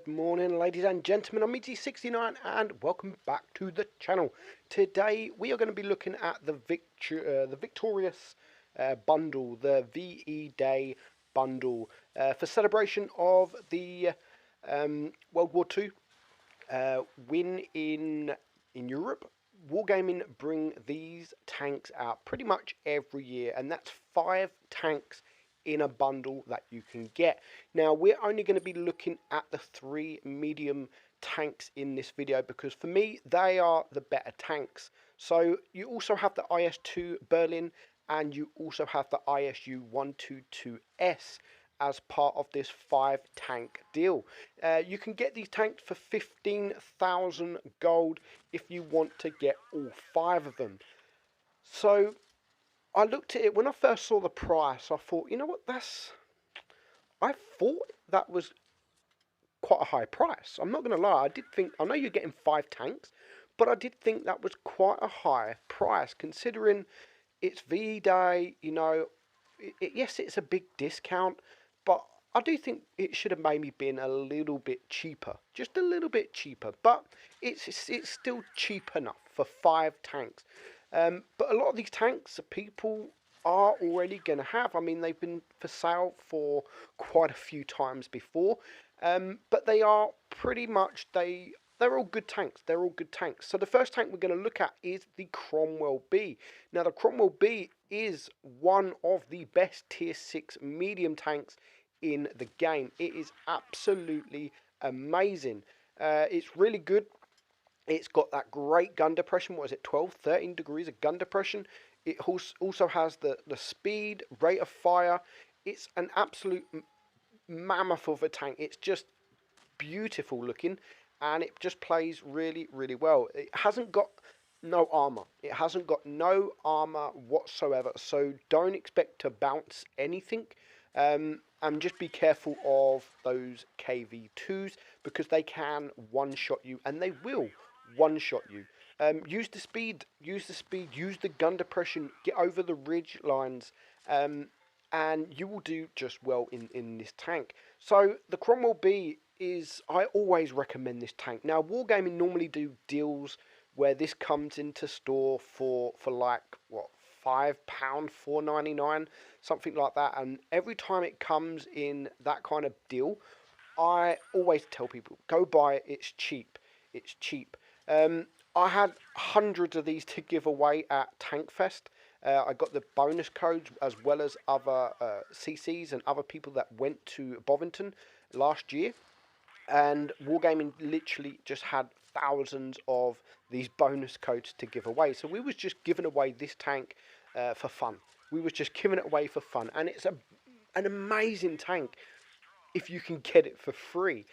Good morning, ladies and gentlemen. I'm meadsy69 and welcome back to the channel. Today we are going to be looking at the victorious bundle, the VE Day bundle, for celebration of the World War II win in Europe. Wargaming bring these tanks out pretty much every year, and that's 5 tanks in a bundle that you can get. Now we're only going to be looking at the 3 medium tanks in this video because for me they are the better tanks. So you also have the IS-2 Berlin and you also have the ISU 122S as part of this 5 tank deal. You can get these tanks for 15,000 gold if you want to get all 5 of them. So I looked at it when I first saw the price. I thought, you know what, I thought that was quite a high price. I'm not going to lie. I did think, I know you're getting 5 tanks, but I did think that was quite a high price considering it's VE Day. You know, yes, it's a big discount, but I do think it should have maybe been a little bit cheaper, just a little bit cheaper. But it's still cheap enough for 5 tanks. But a lot of these tanks people are already going to have. I mean, they've been for sale for quite a few times before, but they are pretty much, they're all good tanks. They're all good tanks. So the first tank we're going to look at is the Cromwell B. Now the Cromwell B is one of the best tier 6 medium tanks in the game. It is absolutely amazing. It's really good. It's got that great gun depression. What is it, 12, 13 degrees of gun depression. It also has the speed, rate of fire. It's an absolute mammoth of a tank. It's just beautiful looking, and it just plays really, really well. It hasn't got no armor. It hasn't got no armor whatsoever. So don't expect to bounce anything. And just be careful of those KV2s because they can one-shot you, and they will one-shot you. Use the speed, use the gun depression, get over the ridge lines, and you will do just well in this tank. So the Cromwell B is, I always recommend this tank. Now Wargaming normally do deals where this comes into store for like, what, £5, £4.99, something like that. And every time it comes in that kind of deal, I always tell people, go buy it. It's cheap. It's cheap. I had hundreds of these to give away at Tankfest. I got the bonus codes as well as other CCs and other people that went to Bovington last year. And Wargaming literally just had thousands of these bonus codes to give away. So we was just giving away this tank for fun. We was just giving it away for fun. And it's an amazing tank if you can get it for free.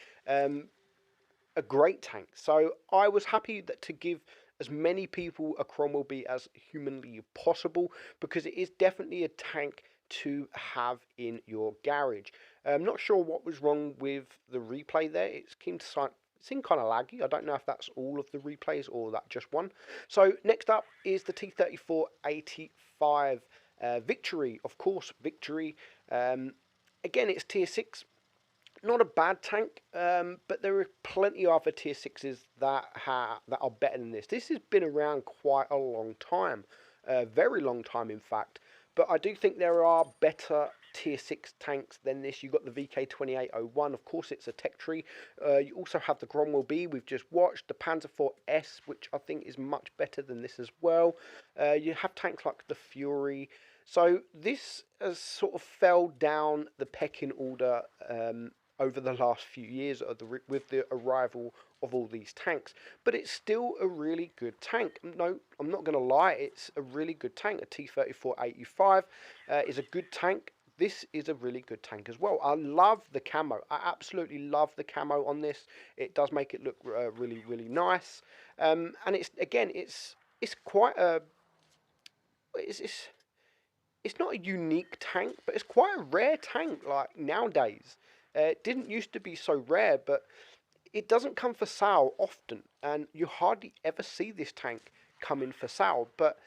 A great tank. So I was happy to give as many people a Cromwell B as humanly possible because it is definitely a tank to have in your garage. I'm not sure what was wrong with the replay there. It seemed kind of laggy. I don't know if that's all of the replays or that just one. So next up is the T-34-85 Victory. Of course, Victory. Again, it's tier 6. Not a bad tank, but there are plenty of other tier 6s that are better than this. This has been around quite a long time, a very long time in fact. But I do think there are better tier 6 tanks than this. You've got the VK2801, of course it's a tech tree. You also have the Cromwell B we've just watched, the Panzer IV-S, which I think is much better than this as well. You have tanks like the Fury. So this has sort of fell down the pecking order over the last few years with the arrival of all these tanks, but it's still a really good tank. No, I'm not going to lie, it's a really good tank. A T-34-85 is a good tank. This is a really good tank as well. I love the camo. I absolutely love the camo on this. It does make it look really, really nice. And it's quite a it's not a unique tank, but it's quite a rare tank. Like nowadays, it didn't used to be so rare, but it doesn't come for sale often, and you hardly ever see this tank come in for sale. But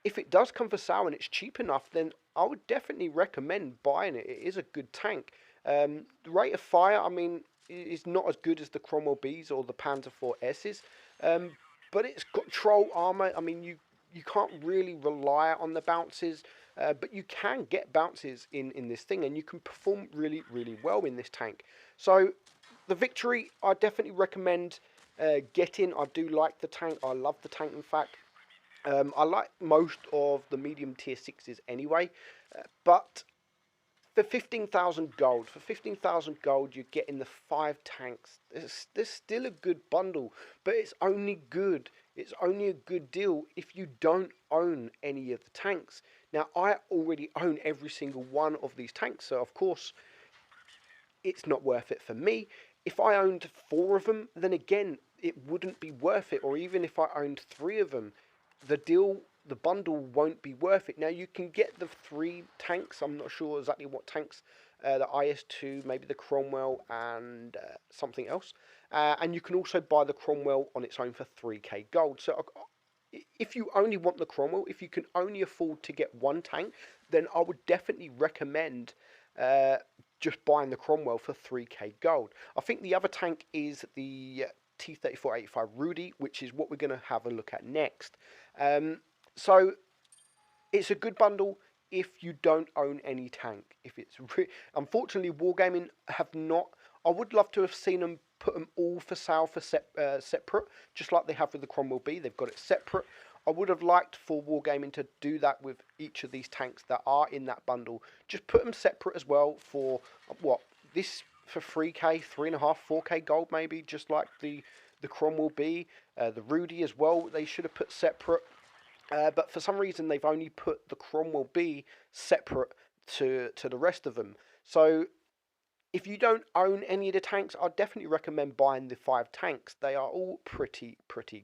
if it does come for sale and it's cheap enough, then I would definitely recommend buying it. It is a good tank. The rate of fire, I mean, is not as good as the Cromwell Bs or the Panzer IV Ss, but it's got troll armor. I mean, you can't really rely on the bounces, but you can get bounces in this thing, and you can perform really, really well in this tank. So the Victory, I definitely recommend getting. I do like the tank. I love the tank, in fact. I like most of the medium tier 6s anyway, but for 15,000 gold, you're getting the 5 tanks. There's still a good bundle, but it's only good. It's only a good deal if you don't own any of the tanks. Now, I already own every single one of these tanks, so of course, it's not worth it for me. If I owned 4 of them, then again, it wouldn't be worth it. Or even if I owned 3 of them, the bundle won't be worth it. Now, you can get the 3 tanks. I'm not sure exactly what tanks. The IS-2, maybe the Cromwell, and something else. And you can also buy the Cromwell on its own for 3k gold. So if you only want the Cromwell, if you can only afford to get 1 tank, then I would definitely recommend just buying the Cromwell for 3k gold. I think the other tank is the T-34-85 Rudy, which is what we're going to have a look at next. So it's a good bundle if you don't own any tank. If it's unfortunately, Wargaming have not. I would love to have seen them put them all for sale for separate, just like they have with the Cromwell B. They've got it separate. I would have liked for Wargaming to do that with each of these tanks that are in that bundle. Just put them separate as well for what this for 3k, 3.5, 4k gold maybe, just like the Cromwell B, the Rudy as well. They should have put separate. But for some reason, they've only put the Cromwell B separate to the rest of them. So if you don't own any of the tanks, I'd definitely recommend buying the 5 tanks. They are all pretty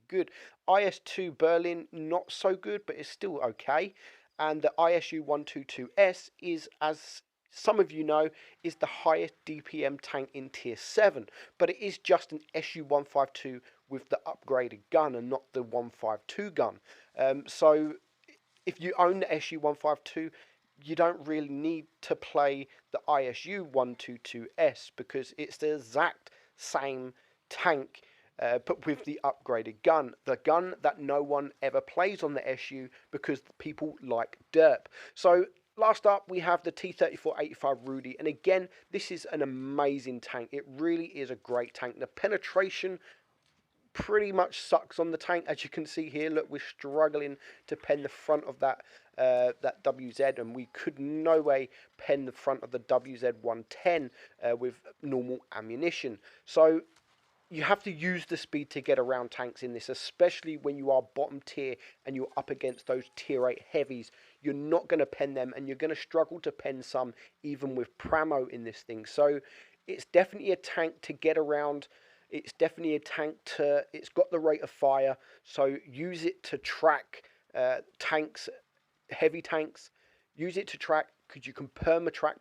good. IS-2 Berlin, not so good, but it's still okay. And the ISU-122S is, as some of you know, is the highest DPM tank in Tier 7. But it is just an SU-152 with the upgraded gun and not the 152 gun. So if you own the SU-152, you don't really need to play the ISU-122S because it's the exact same tank, but with the upgraded gun. The gun that no one ever plays on the SU because people like derp. So last up, we have the T-34-85 Rudy. And again, this is an amazing tank. It really is a great tank. The penetration pretty much sucks on the tank, as you can see here. Look, we're struggling to pen the front of that WZ, and we could no way pen the front of the WZ-110 with normal ammunition. So you have to use the speed to get around tanks in this, especially when you are bottom tier and you're up against those tier 8 heavies. You're not going to pen them, and you're going to struggle to pen some even with Pramo in this thing. So it's definitely a tank to get around. It's definitely a tank it's got the rate of fire, so use it to track tanks, heavy tanks. Use it to track, because you can perma-track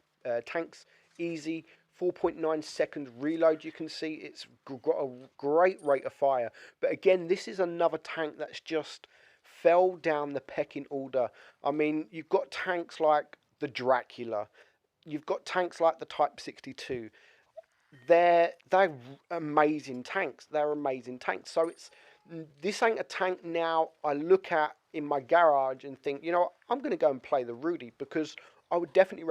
tanks easy. 4.9 seconds reload, you can see. It's got a great rate of fire. But again, this is another tank that's just fell down the pecking order. I mean, you've got tanks like the Dracula. You've got tanks like the Type 62. They're amazing tanks. They're amazing tanks. So this ain't a tank now I look at in my garage and think, you know what, I'm going to go and play the Rudy, because I would definitely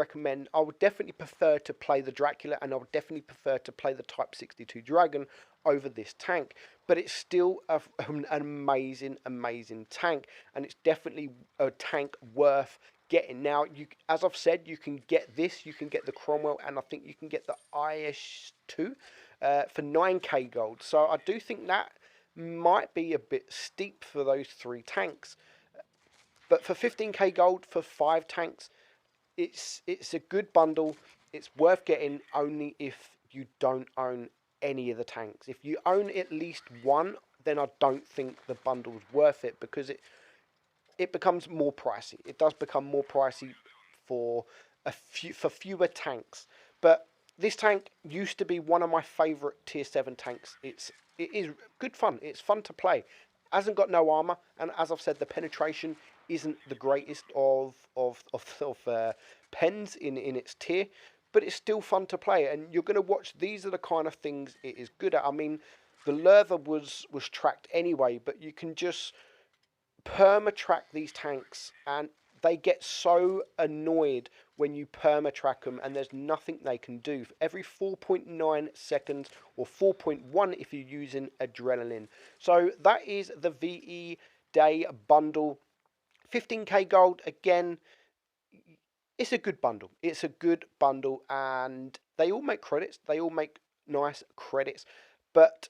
prefer to play the Dracula, and I would definitely prefer to play the Type 62 Dragon over this tank. But it's still an amazing tank, and it's definitely a tank worth getting. Now, as I've said, you can get this, you can get the Cromwell, and I think you can get the IS-2 for 9k gold. So I do think that might be a bit steep for those 3 tanks. But for 15k gold for 5 tanks, it's a good bundle. It's worth getting only if you don't own any of the tanks. If you own at least one, then I don't think the bundle's worth it, because it becomes more pricey. It does become more pricey for fewer tanks. But this tank used to be one of my favourite tier 7 tanks. It is good fun. It's fun to play. Hasn't got no armor, and as I've said, the penetration isn't the greatest of pens in its tier. but it's still fun to play. And you're going to watch, these are the kind of things it is good at. I mean, the leather was tracked anyway, but you can just perma-track these tanks, and they get so annoyed when you perma-track them, and there's nothing they can do. Every 4.9 seconds, or 4.1 if you're using adrenaline. So that is the VE Day bundle. 15k gold, again, it's a good bundle. It's a good bundle, and they all make credits. They all make nice credits, but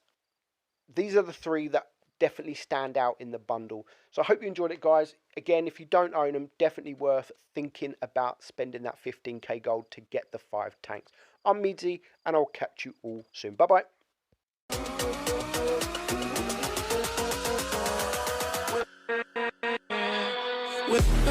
these are the three that definitely stand out in the bundle. So I hope you enjoyed it, guys. Again, if you don't own them, definitely worth thinking about spending that 15k gold to get the 5 tanks. I'm Meadsy, and I'll catch you all soon. Bye-bye. With